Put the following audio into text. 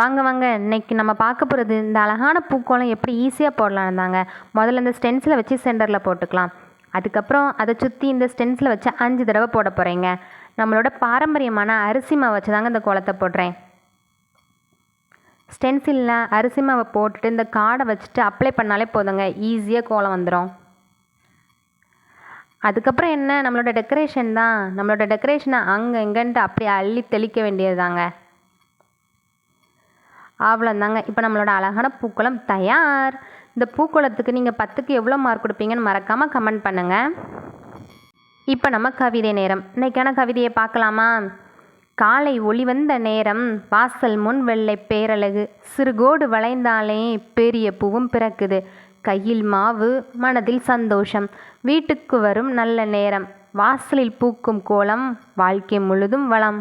வாங்க வாங்க, இன்னைக்கு நம்ம பார்க்க போகிறது இந்த அழகான பூக்கோலம் எப்படி ஈஸியாக போடலாம் தாங்க. முதல்ல இந்த ஸ்டென்ஸில் வச்சு சென்டரில் போட்டுக்கலாம். அதுக்கப்புறம் அதை சுற்றி இந்த ஸ்டென்ஸில் வச்சு 5 தடவை போட போகிறேங்க. நம்மளோட பாரம்பரியமான அரிசி மாவு வச்சு தாங்க இந்த கோலத்தை போடுறேன். ஸ்டென்சிலில் அரிசி மாவை போட்டுட்டு இந்த கார்டை வச்சுட்டு அப்ளை பண்ணாலே போதுங்க, ஈஸியாக கோலம் வந்துடும். அதுக்கப்புறம் என்ன, நம்மளோட டெக்கரேஷன் தான். நம்மளோட டெக்கரேஷனை அங்கே எங்கன்ட்டு அப்படியே அள்ளி தெளிக்க வேண்டியது தாங்க. அவ்வளோந்தாங்க, இப்போ நம்மளோட அழகான பூக்கோலம் தயார். இந்த பூக்கோலத்துக்கு நீங்கள் 10க்கு எவ்வளோ மார்க் கொடுப்பீங்கன்னு மறக்காமல் கமெண்ட் பண்ணுங்கள். இப்போ நம்ம கவிதை நேரம். இன்றைக்கான கவிதையை பார்க்கலாமா? காலை ஒளி வந்த நேரம், வாசல் முன் வெள்ளை பேரழகு, சிறுகோடு வளைந்தாலே பெரிய பூவும் பிறக்குது, கையில் மாவு மனதில் சந்தோஷம், வீட்டுக்கு வரும் நல்ல நேரம், வாசலில் பூக்கும் கோலம் வாழ்க்கை முழுதும் வளம்.